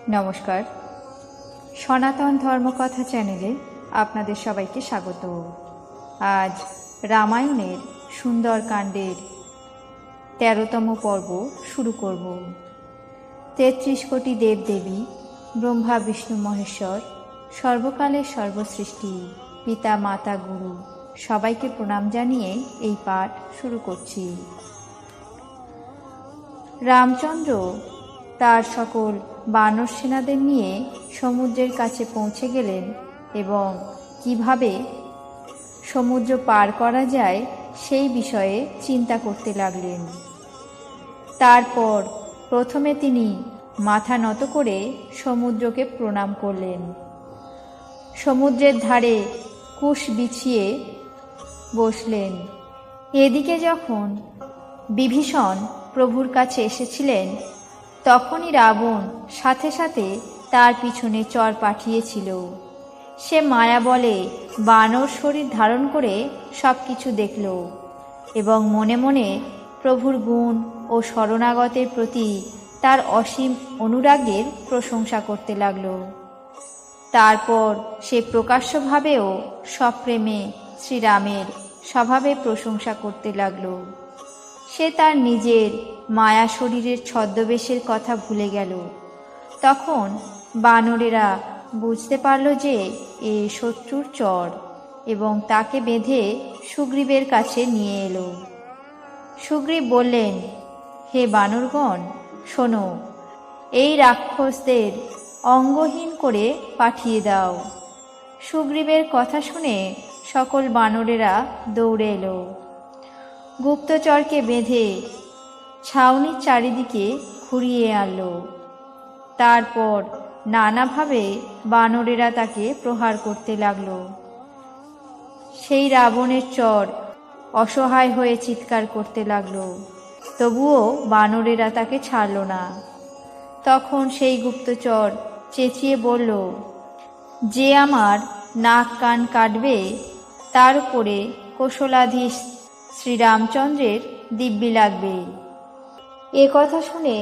নমস্কার, সনাতন ধর্মকথা চ্যানেলে আপনাদের সবাইকে স্বাগত। আজ রামায়ণের সুন্দরকাণ্ডের ১৩তম পর্ব শুরু করব। ৩৩ কোটি দেবদেবী, ব্রহ্মা বিষ্ণু মহেশ্বর, সর্বকালের সর্বসৃষ্টি, পিতা মাতা গুরু সবাইকে প্রণাম জানিয়ে এই পাঠ শুরু করছি। রামচন্দ্র তার সকল বানর সেনাদের নিয়ে সমুদ্রের কাছে পৌঁছে গেলেন এবং কিভাবে সমুদ্র পার করা যায় সেই বিষয়ে চিন্তা করতে লাগলেন। তারপর প্রথমে তিনি মাথা নত করে সমুদ্রকে প্রণাম করলেন। সমুদ্রের ধারে কুশ বিছিয়ে বসলেন। এদিকে যখন বিভীষণ প্রভুর কাছে এসেছিলেন, তখনই রাবণ সাথে সাথে তার পিছনে চর পাঠিয়েছিল। সে মায়া বলে বানর শরীর ধারণ করে সব কিছু দেখল এবং মনে মনে প্রভুর গুণ ও শরণাগতের প্রতি তার অসীম অনুরাগের প্রশংসা করতে লাগল। তারপর সে প্রকাশ্যভাবেও সপ্রেমে শ্রীরামের স্বভাবে প্রশংসা করতে লাগল। সে তার নিজের মায়া শরীরের ছদ্মবেশের কথা ভুলে গেল। তখন বানরেরা বুঝতে পারল যে এ শত্রুর চর এবং তাকে বেঁধে সুগ্রীবের কাছে নিয়ে এলো। সুগ্রীব বললেন, হে বানরগণ, শোনো, এই রাক্ষসদের অঙ্গহীন করে পাঠিয়ে দাও। সুগ্রীবের কথা শুনে সকল বানরেরা দৌড়ে এলো। গুপ্তচরকে বেঁধে ছাউনির চারিদিকে ঘুরিয়ে আনলো। তারপর নানাভাবে বানরেরা তাকে প্রহার করতে লাগলো। সেই রাবণের চর অসহায় হয়ে চিৎকার করতে লাগলো, তবুও বানরেরা তাকে ছাড়ল না। তখন সেই গুপ্তচর চেঁচিয়ে বলল, যে আমার নাক কান কাটবে তার উপরে কৌশলাধীশ শ্রীরামচন্দ্রের দিব্যি লাগবে। এ কথা শুনে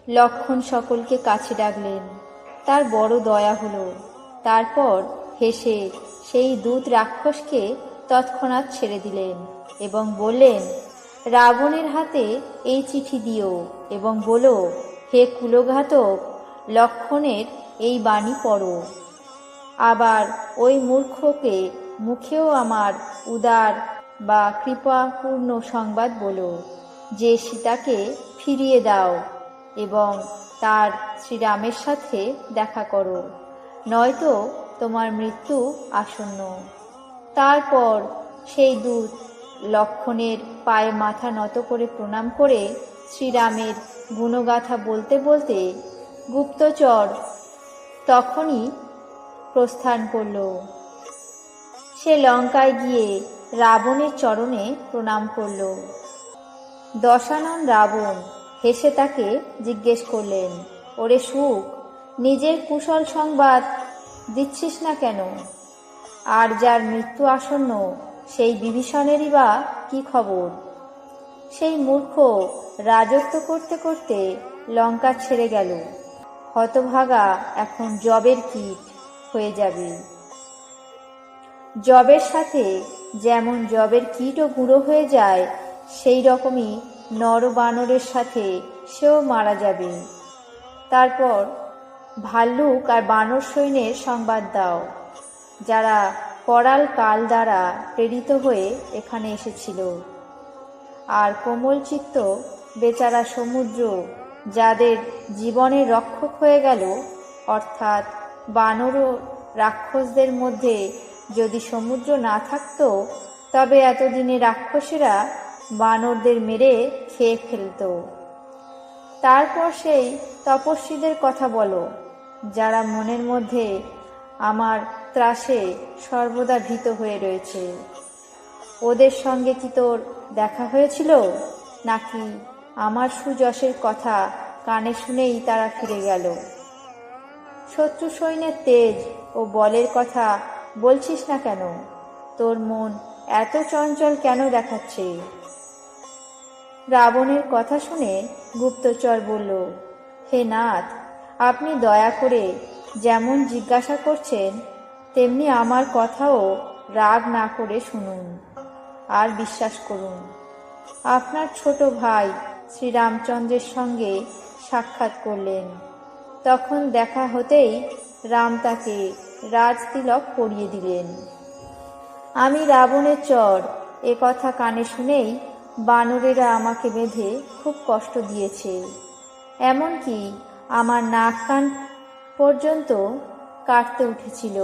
লক্ষ্মণ সকলকে কাছে ডাকলেন। তার বড় দয়া হলো। তারপর হেসে সেই দূত রাক্ষসকে তৎক্ষণাৎ ছেড়ে দিলেন এবং বললেন, রাবণের হাতে এই চিঠি দিও এবং বলো, হে কুলঘাতক, লক্ষ্মণের এই বাণী পড়ো। আবার ওই মূর্খকে মুখেও আমার উদার বা কৃপাপূর্ণ সংবাদ বলো যে সীতাকে ফিরিয়ে দাও এবং তার শ্রীরামের সাথে দেখা করো, নয়তো তোমার মৃত্যু আসন্ন। তারপর সেই দূত লক্ষ্মণের পায়ে মাথা নত করে প্রণাম করে শ্রীরামের গুণগাথা বলতে বলতে গুপ্তচর তখনই প্রস্থান করল। সে লঙ্কায় গিয়ে রাবণের চরণে প্রণাম করল। দশানন রাবণ হেসে তাকে জিজ্ঞেস করলেন, ওরে সুখ, নিজের কুশল সংবাদ দিচ্ছিস না কেন? আর যার মৃত্যু আসন্ন সেই বিভীষণেরই বা কি খবর? সেই মূর্খ রাজত্ব করতে করতে লঙ্কা ছেড়ে গেল। হতভাগা এখন যবের কীট হয়ে যাবে। যবের সাথে যেমন যবের কীটও গুঁড়ো হয়ে যায়, সেই রকমই নরবানরের সাথে সেও মারা যাবে। তারপর ভাল্লুক আর বানর সৈন্যের সংবাদ দাও, যারা করাল কাল দ্বারা প্রেরিত হয়ে এখানে এসেছিল। আর কোমলচিত্ত বেচারা সমুদ্র, যাদের জীবনের রক্ষক হয়ে গেল, অর্থাৎ বানর ও রাক্ষসদের মধ্যে যদি সমুদ্র না থাকত, তবে এতদিনে রাক্ষসীরা বানরদের মেরে খেয়ে ফেলত। তারপর সেই তপস্বীদের কথা বলো, যারা মনের মধ্যে আমার ত্রাসে সর্বদা ভীত হয়ে রয়েছে। ওদের সঙ্গে কি তোর দেখা হয়েছিল, নাকি আমার সুযশের কথা কানে শুনেই তারা ফিরে গেল? শত্রু সৈন্যের তেজ ও বলের কথা বলছিস না কেন? তোর মন এত চঞ্চল কেন দেখাচ্ছে? রাবণের কথা শুনে গুপ্তচর বলল, হে নাথ, আপনি দয়া করে যেমন জিজ্ঞাসা করছেন তেমনি আমার কথাও রাগ না করে শুনুন আর বিশ্বাস করুন। আপনার ছোট ভাই শ্রীরামচন্দ্রের সঙ্গে সাক্ষাৎ করলেন। তখন দেখা হতেই রাম তাকে রাজতিলক পরিয়ে দিলেন। আমি রাবণের চর এ কথা কানে শুনেই বানরেরা আমাকে বেঁধে খুব কষ্ট দিয়েছে। এমনকি আমার নাক কান পর্যন্ত কাটতে উঠেছিল।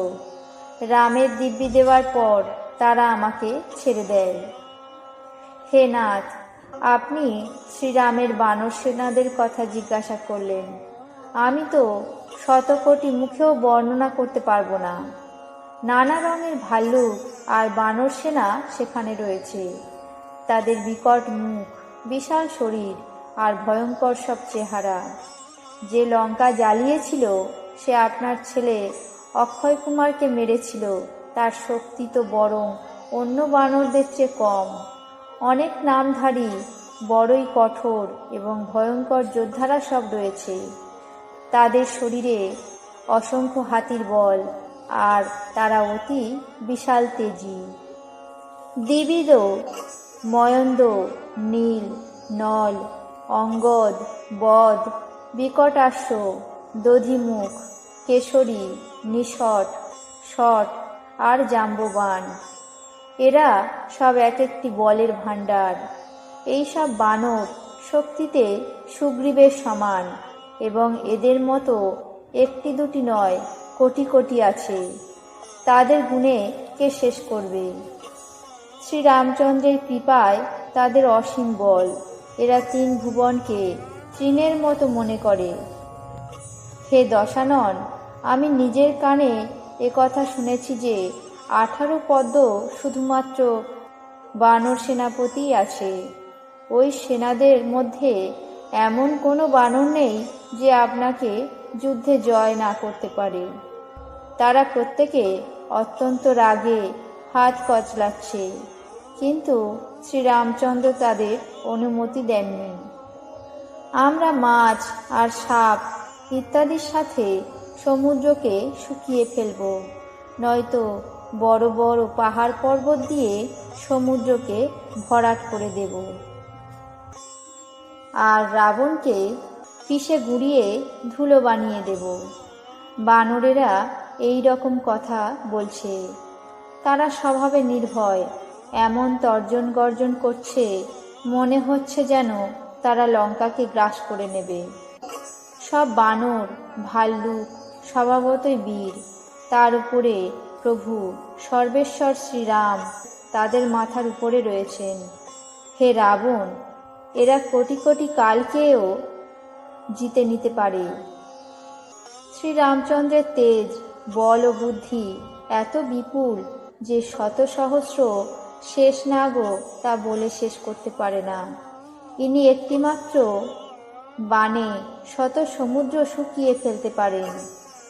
রামের দিব্যি দেওয়ার পর তারা আমাকে ছেড়ে দেয়। হে নাথ, আপনি শ্রীরামের বানর সেনাদের কথা জিজ্ঞাসা করলেন। আমি তো শতকোটি মুখেও বর্ণনা করতে পারবো না। নানা রঙের ভাল্লুক আর বানর সেনা সেখানে রয়েছে। তাদের বিকট মুখ, বিশাল শরীর আর ভয়ঙ্কর সব চেহারা। যে লঙ্কা জ্বালিয়েছিল সে আপনার ছেলে অক্ষয় কুমারকে মেরেছিল, তার শক্তি তো বরং অন্য বানরদের চেয়ে কম। অনেক নামধারী, বড়ই কঠোর এবং ভয়ঙ্কর যোদ্ধারা সব রয়েছে। তাদের শরীরে অসংখ্য হাতির বল, আর তারা অতি বিশাল তেজি। দ্বিবিদ, ময়ন্দ, নীল, নল, অঙ্গদ, বদ, বিকটাশ্ব, দধিমুখ, কেশরী, নিষট, শট আর জাম্ববান, এরা সব এক একটি বলের ভাণ্ডার। এই সব বানর শক্তিতে সুগ্রীবের সমান এবং এদের মতো একটি দুটি নয়, কোটি কোটি আছে। তাদের গুণে কে শেষ করবে? শ্রীরামচন্দ্রের কৃপায় তাদের অসীম বল। এরা তিন ভুবনকে তৃণের মতো মনে করে। হে দশানন, আমি নিজের কানে এ কথা শুনেছি যে 18 পদ্ম শুধুমাত্র বানর সেনাপতিই আছে। ওই সেনাদের মধ্যে এমন কোনো বানর নেই যে আপনাকে যুদ্ধে জয় না করতে পারে। তারা প্রত্যেকে অত্যন্ত রাগে হাত কচলাচ্ছে, কিন্তু শ্রীরামচন্দ্র তাদের অনুমতি দেননি। আমরা মাছ আর সাপ ইত্যাদির সাথে সমুদ্রকে শুকিয়ে ফেলব, নয়তো বড় বড় পাহাড় পর্বত দিয়ে সমুদ্রকে ভরাট করে দেব, আর রাবণকে পিষে গুঁড়িয়ে ধুলো বানিয়ে দেব। বানরেরা এই রকম কথা বলছে। তারা স্বভাবে নির্ভয়, এমন তর্জন গর্জন করছে মনে হচ্ছে যেন তারা লঙ্কাকে গ্রাস করে নেবে। সব বানর ভাল্লুক স্বভাবতই বীর, তার উপরে প্রভু সর্বেশ্বর শ্রীরাম তাদের মাথার উপরে রয়েছেন। হে রাবণ, এরা কোটি কোটি কালকেও জিতে নিতে পারে। শ্রীরামচন্দ্রের তেজ, বল ও বুদ্ধি এত বিপুল যে শত সহস্র শেষ নাগও তা বলে শেষ করতে পারে না। ইনি একটিমাত্র বাণে শত সমুদ্র শুকিয়ে ফেলতে পারেন।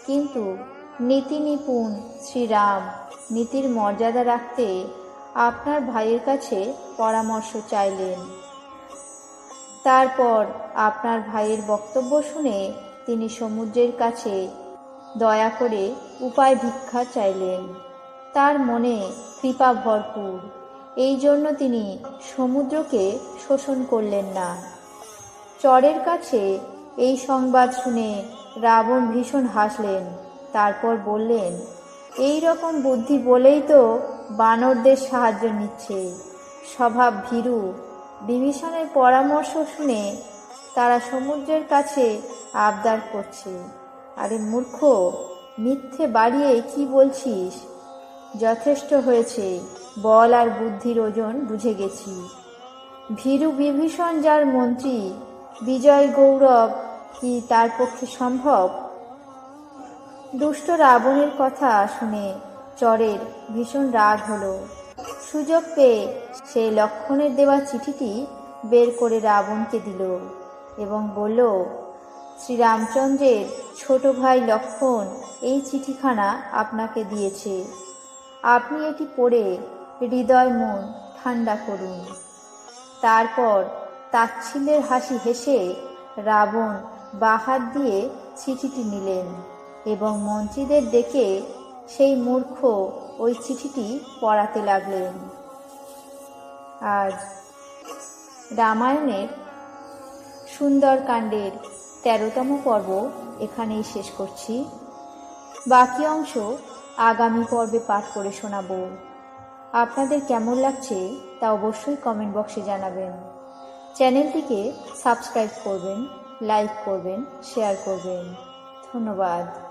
কিন্তু নীতি নিপুণ শ্রীরাম নীতির মর্যাদা রাখতে আপনার ভাইয়ের কাছে পরামর্শ চাইলেন। তারপর আপনার ভাইয়ের বক্তব্য শুনে তিনি সমুদ্রের কাছে দয়া করে উপায় ভিক্ষা চাইলেন। তার মনে কৃপা ভরপুর, এই জন্য তিনি সমুদ্রকে শোষণ করলেন না। চরের কাছে এই সংবাদ শুনে রাবণ ভীষণ হাসলেন। তারপর বললেন, এই রকম বুদ্ধি বলেই তো বানরদের সাহায্য নিচ্ছে। স্বভাব ভীরু। বিভীষণের পরামর্শ শুনে তারা সমুদ্রের কাছে আবদার করছে। আরে মূর্খ, মিথ্যে বাড়িয়ে কি বলছিস? যথেষ্ট হয়েছে, বল আর বুদ্ধির ওজন বুঝে গেছি। ভীরু বিভীষণ যার মন্ত্রী, বিজয় গৌরব কি তার পক্ষে সম্ভব? দুষ্ট রাবণের কথা শুনে চরের ভীষণ রাগ হলো। সুযোগ পেয়ে সে লক্ষণের দেওয়া চিঠিটি বের করে রাবণকে দিল এবং বলল, শ্রীরামচন্দ্রের ছোট ভাই লক্ষণ এই চিঠিখানা আপনাকে দিয়েছে। আপনি এটি পড়ে হৃদয় মন ঠান্ডা করুন। তারপর তাচ্ছিল্যের হাসি হেসে রাবণ বাঁ হাত দিয়ে চিঠিটি নিলেন এবং মন্ত্রীদের ডেকে সেই মূর্খ ওই চিঠিটি পড়াতে লাগলেন। আজ রামায়ণের সুন্দরকাণ্ডের 13তম পর্ব এখানেই শেষ করছি। বাকি অংশ আগামী পর্বে পাঠ করে শোনাব। আপনাদের কেমন লাগছে তা অবশ্যই কমেন্ট বক্সে জানাবেন। চ্যানেলটিকে সাবস্ক্রাইব করবেন, লাইক করবেন, শেয়ার করবেন। ধন্যবাদ।